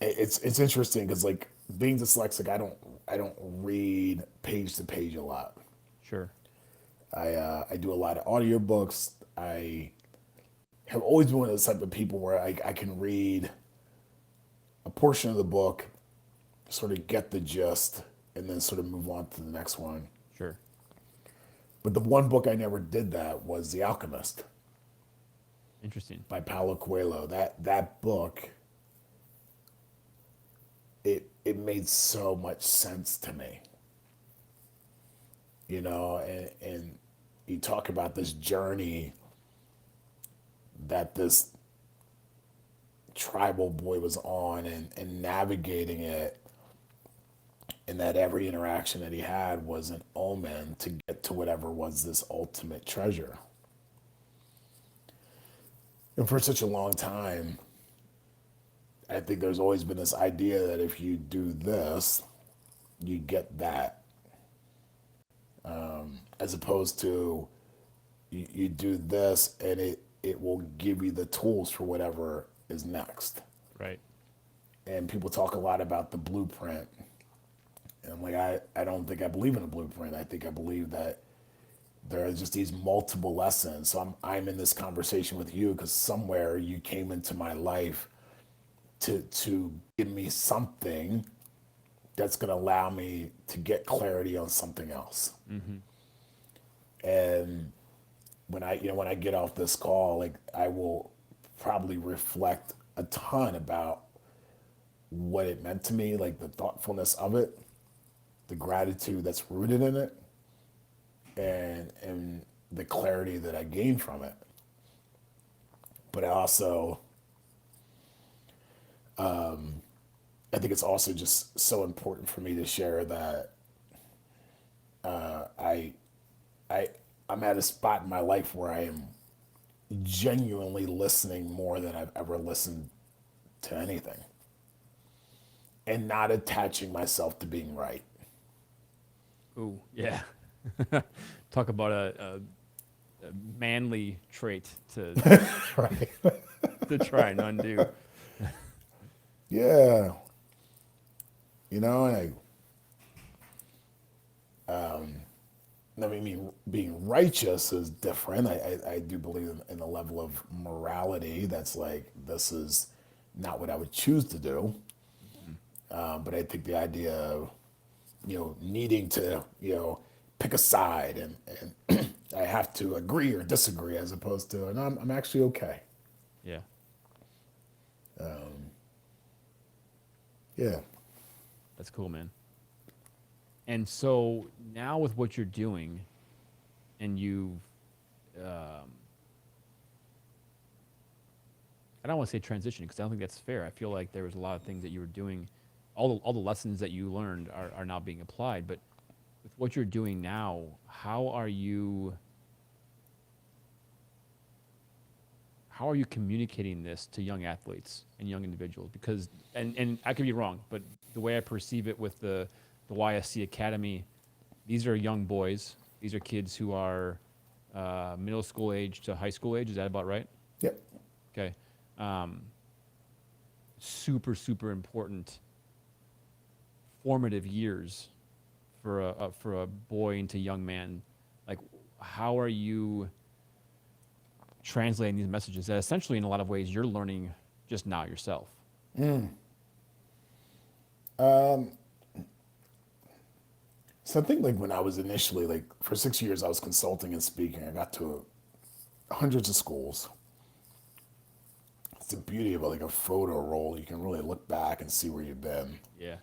it's interesting because like being dyslexic, I don't read page to page a lot. Sure. I do a lot of audiobooks. I have always been one of those type of people where I can read a portion of the book, sort of get the gist, and then sort of move on to the next one. Sure. But the one book I never did that was The Alchemist. Interesting. By Paulo Coelho. That book, it made so much sense to me. You know, and you talk about this journey that this tribal boy was on and navigating it, and that every interaction that he had was an omen to get to whatever was this ultimate treasure. And for such a long time, I think there's always been this idea that if you do this, you get that, as opposed to you do this and it will give you the tools for whatever is next. Right. And people talk a lot about the blueprint. And I'm like, I don't think I believe in a blueprint. I think I believe that there are just these multiple lessons. So I'm in this conversation with you because somewhere you came into my life to give me something that's going to allow me to get clarity on something else. And when I get off this call, like I will probably reflect a ton about what it meant to me, like the thoughtfulness of it, the gratitude that's rooted in it, and the clarity that I gained from it. But I also, I think it's also just so important for me to share that I'm at a spot in my life where I am genuinely listening more than I've ever listened to anything, and not attaching myself to being right. Ooh, yeah. Talk about a manly trait to Right. to try and undo. Yeah. And I mean, being righteous is different. I do believe in a level of morality that's like, this is not what I would choose to do. But I think the idea of, needing to, pick a side and I have to agree or disagree as opposed to, and I'm actually okay. Yeah. Yeah. That's cool, man. And so now with what you're doing, and you've, I don't want to say transition because I don't think that's fair. I feel like there was a lot of things that you were doing, all the lessons that you learned are now being applied. But with what you're doing now, how are you communicating this to young athletes and young individuals? Because, and I could be wrong, but the way I perceive it with the YSC Academy, these are young boys. These are kids who are middle school age to high school age. Is that about right? Yep. Okay. Super, super important formative years for a boy into young man. Like, how are you translating these messages that essentially in a lot of ways you're learning just now yourself? So I think like when I was initially, like for 6 years, I was consulting and speaking. I got to hundreds of schools. It's the beauty of like a photo roll. You can really look back and see where you've been. Yeah.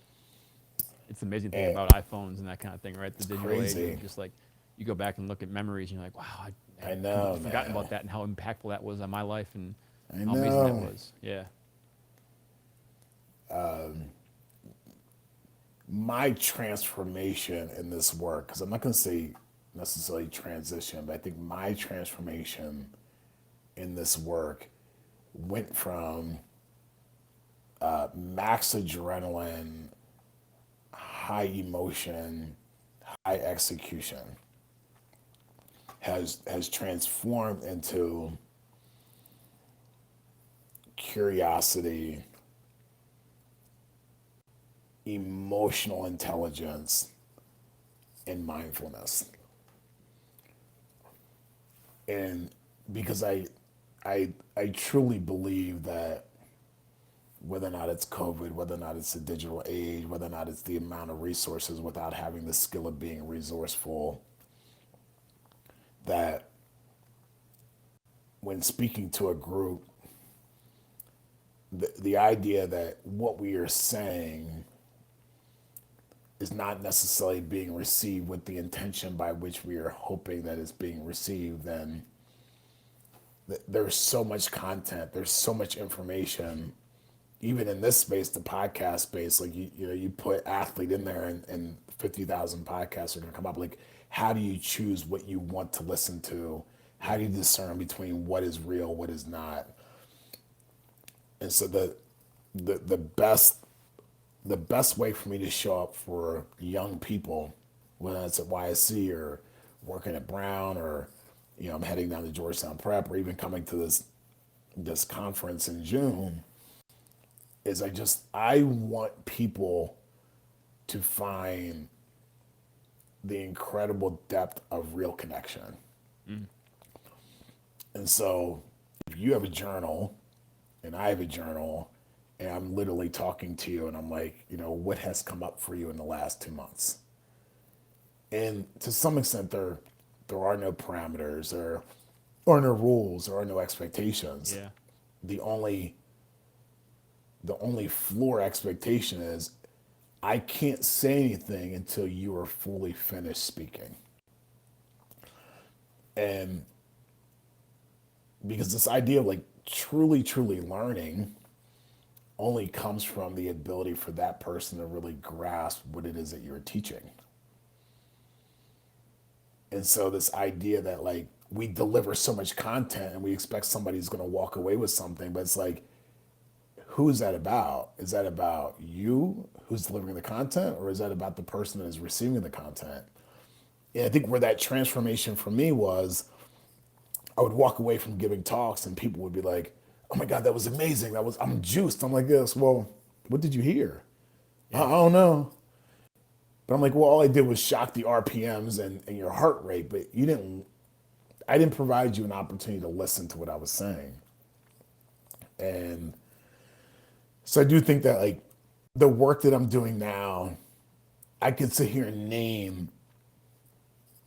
It's the amazing thing And about iPhones and that kind of thing, right? The digital age, crazy. and just like you go back and look at memories and you're like, wow, I know, I've forgotten man. about that and how impactful that was on my life and I how amazing that know. was. Yeah. My transformation in this work, because I'm not going to say necessarily transition, but I think my transformation in this work went from max adrenaline, high emotion, high execution, has transformed into curiosity, emotional intelligence, and mindfulness. And because I truly believe that whether or not it's COVID, whether or not it's the digital age, whether or not it's the amount of resources without having the skill of being resourceful, that when speaking to a group, the idea that what we are saying is not necessarily being received with the intention by which we are hoping that it's being received, then there's so much content, there's so much information, even in this space, the podcast space. Like you put athlete in there, and 50,000 podcasts are going to come up. Like, how do you choose what you want to listen to? How do you discern between what is real, what is not? And so the best way for me to show up for young people, whether it's at YSC or working at Brown, or I'm heading down to Georgetown Prep, or even coming to this conference in June, is I want people to find the incredible depth of real connection. And so if you have a journal and I have a journal, and I'm literally talking to you and I'm like, what has come up for you in the last 2 months? And to some extent, there are no parameters, there are no rules, there are no expectations. Yeah. The only floor expectation is I can't say anything until you are fully finished speaking. And because this idea of like truly, truly learning only comes from the ability for that person to really grasp what it is that you're teaching. And so this idea that like we deliver so much content and we expect somebody's going to walk away with something, but it's like, who is that about? Is that about you who's delivering the content, or is that about the person that is receiving the content? And I think where that transformation for me was, I would walk away from giving talks and people would be like, oh my God, that was amazing. I'm juiced. I'm like this. Well, what did you hear? Yeah. I don't know. But I'm like, well, all I did was shock the RPMs and your heart rate, but I didn't provide you an opportunity to listen to what I was saying. And so I do think that like the work that I'm doing now, I could sit here and name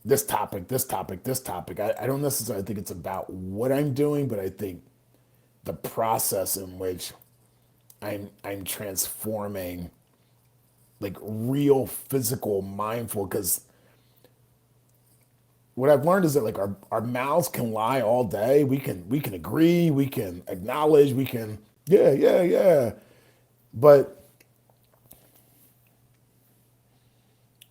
this topic, this topic, this topic. I don't necessarily think it's about what I'm doing, but I think the process in which I'm transforming like real physical mindful, because what I've learned is that like our mouths can lie all day. We can agree, we can acknowledge, we can yeah. But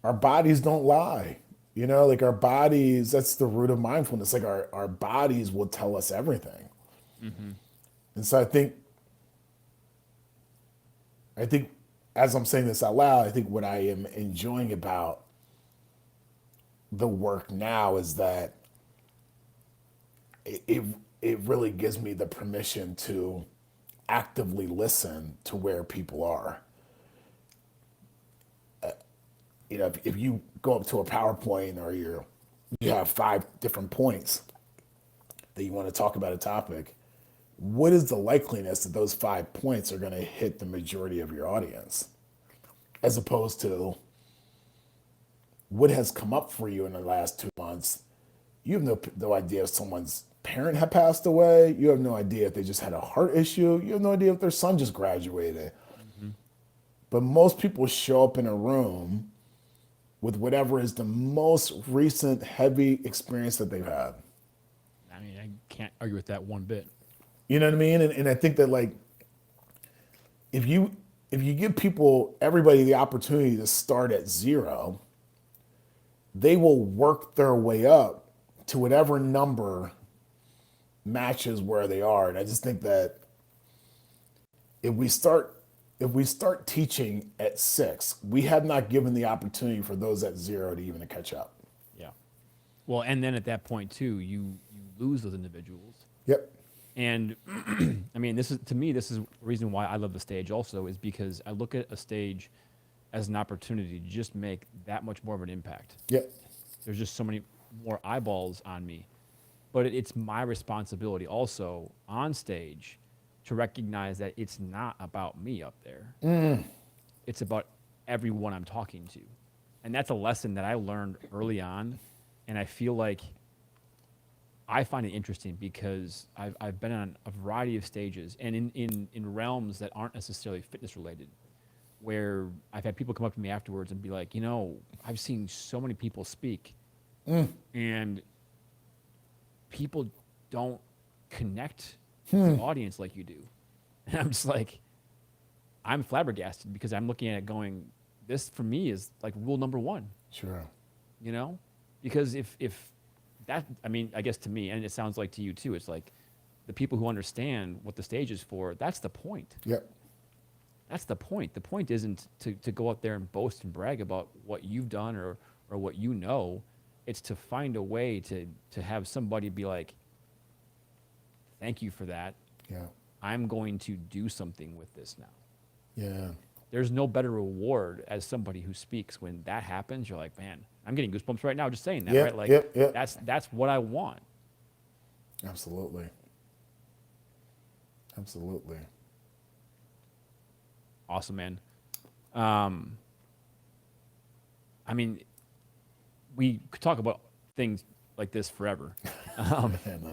our bodies don't lie. Like our bodies, that's the root of mindfulness. Like our bodies will tell us everything. Mm-hmm. And so I think as I'm saying this out loud, I think what I am enjoying about the work now is that it really gives me the permission to actively listen to where people are. If you go up to a PowerPoint or you have 5 different points that you want to talk about a topic, what is the likeliness that those 5 points are going to hit the majority of your audience, as opposed to what has come up for you in the last 2 months? You have no idea if someone's parent had passed away. You have no idea if they just had a heart issue. You have no idea if their son just graduated. Mm-hmm. But most people show up in a room with whatever is the most recent heavy experience that they've had. I mean, I can't argue with that one bit. You know what I mean? And I think that like, if you give everybody the opportunity to start at 0, they will work their way up to whatever number matches where they are. And I just think that if we start teaching at 6, we have not given the opportunity for those at 0 to even catch up. Yeah. Well, and then at that point too, you lose those individuals. Yep. And I mean, this is the reason why I love the stage also, is because I look at a stage as an opportunity to just make that much more of an impact. Yep. There's just so many more eyeballs on me. But it's my responsibility also on stage to recognize that it's not about me up there. Mm. It's about everyone I'm talking to. And that's a lesson that I learned early on. And I feel like I find it interesting because I've been on a variety of stages and in realms that aren't necessarily fitness related, where I've had people come up to me afterwards and be like, I've seen so many people speak and people don't connect with the audience like you do. And I'm just like, I'm flabbergasted, because I'm looking at it going, this for me is like rule number 1. Sure. Because if that, I mean, I guess to me, and it sounds like to you too, it's like the people who understand what the stage is for, that's the point. Yep. that's the point. The point isn't to go out there and boast and brag about what you've done or what you know. It's to find a way to have somebody be like, thank you for that. Yeah. I'm going to do something with this now. Yeah. There's no better reward as somebody who speaks when that happens. You're like, man, I'm getting goosebumps right now just saying that, Yep, right? Like, yep. that's what I want. Absolutely. Absolutely. Awesome, man. I mean, we could talk about things like this forever,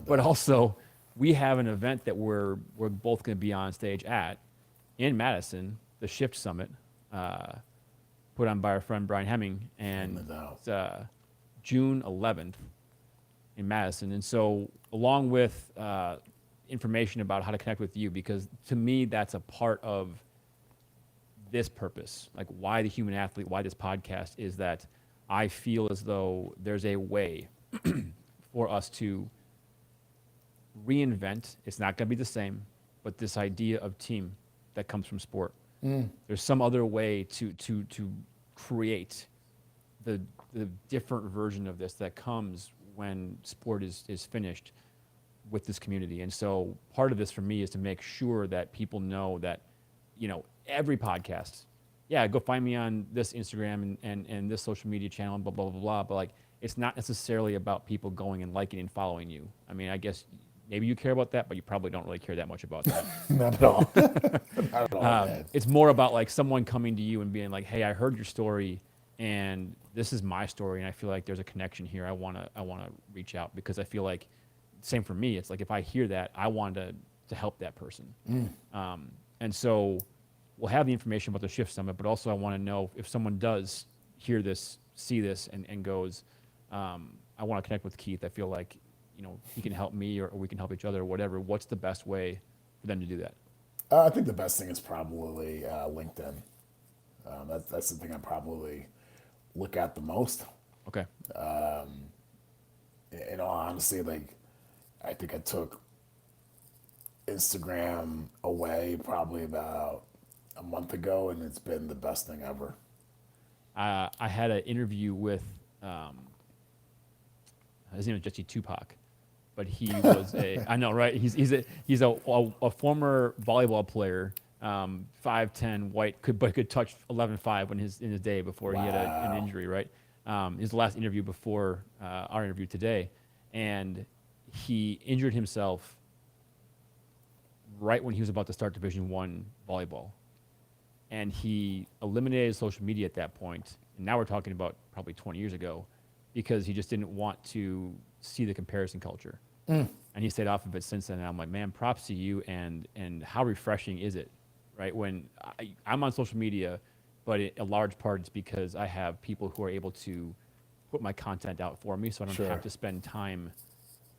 but also we have an event that we're both going to be on stage at in Madison, the Shift Summit, put on by our friend Brian Hemming, and it's June 11th in Madison. And so, along with information about how to connect with you, because to me that's a part of this purpose, like why the Human Athlete, why this podcast, is that I feel as though there's a way for us to reinvent. It's not going to be the same, but this idea of team that comes from sport. There's some other way to create the different version of this that comes when sport is finished with this community. And so part of this for me is to make sure that people know that, you know, every podcast, yeah, go find me on this Instagram and this social media channel and blah, blah, blah, blah. But like, it's not necessarily about people going and liking and following you. I mean, I guess maybe you care about that, but you probably don't really care that much about that. Not at all. Not at all. It's more about like someone coming to you and being like, hey, I heard your story and this is my story. And I feel like there's a connection here. I want to reach out, because I feel like same for me. It's like, if I hear that, I want to help that person. And so we'll have the information about the Shift Summit, but also I want to know if someone does hear this, see this, and goes, I want to connect with Keith. I feel like, you know, he can help me or we can help each other or whatever. What's the best way for them to do that? I think the best thing is probably LinkedIn. That's the thing I probably look at the most. Okay. In all honesty, like, I think I took Instagram away probably about a month ago, and it's been the best thing ever. I had an interview with, his name is Jesse Tupac, but he was I know, right? He's a former volleyball player, 5'10", white, but could touch 11.5 in his day before he had an injury, right? His last interview before our interview today, and he injured himself right when he was about to start Division I volleyball. And he eliminated social media at that point. And now we're talking about probably 20 years ago, because he just didn't want to see the comparison culture. And he stayed off of it since then. And I'm like, man, props to you. And how refreshing is it, right? When I'm on social media, but a large part is because I have people who are able to put my content out for me, so I don't have to spend time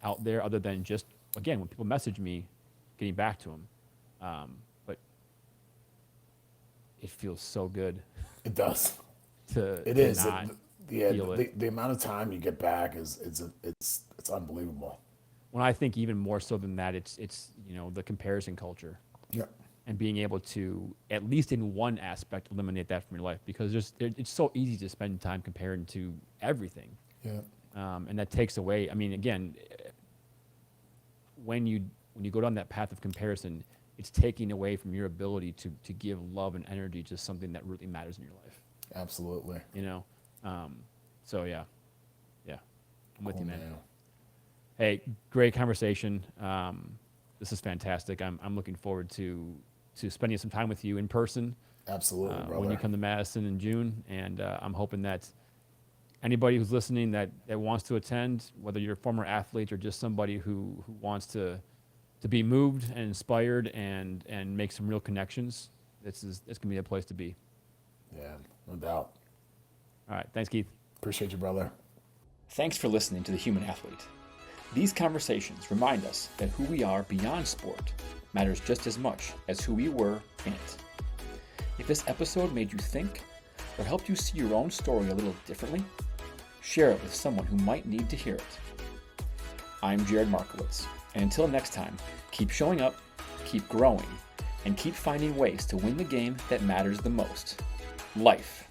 out there other than just, again, when people message me, getting back to them. But it feels so good. It does. It is. Not feel it. The amount of time you get back is it's unbelievable. When I think even more so than that, it's you know, the comparison culture. Yeah. And being able to, at least in one aspect, eliminate that from your life, because it's so easy to spend time comparing to everything. Yeah. And that takes away. I mean, again, when you go down that path of comparison, it's taking away from your ability to give love and energy to something that really matters in your life. Absolutely. You know, so yeah, I'm with Cool, you, man. Hey, great conversation. This is fantastic. I'm looking forward to spending some time with you in person. Absolutely, brother. When you come to Madison in June, and I'm hoping that anybody who's listening that wants to attend, whether you're a former athlete or just somebody who wants to be moved and inspired and make some real connections, it's gonna be a place to be. Yeah, no doubt. All right, thanks, Keith. Appreciate you, brother. Thanks for listening to The Human Athlete. These conversations remind us that who we are beyond sport matters just as much as who we were in it. If this episode made you think or helped you see your own story a little differently, share it with someone who might need to hear it. I'm Jared Markiewicz, and until next time, keep showing up, keep growing, and keep finding ways to win the game that matters the most: life.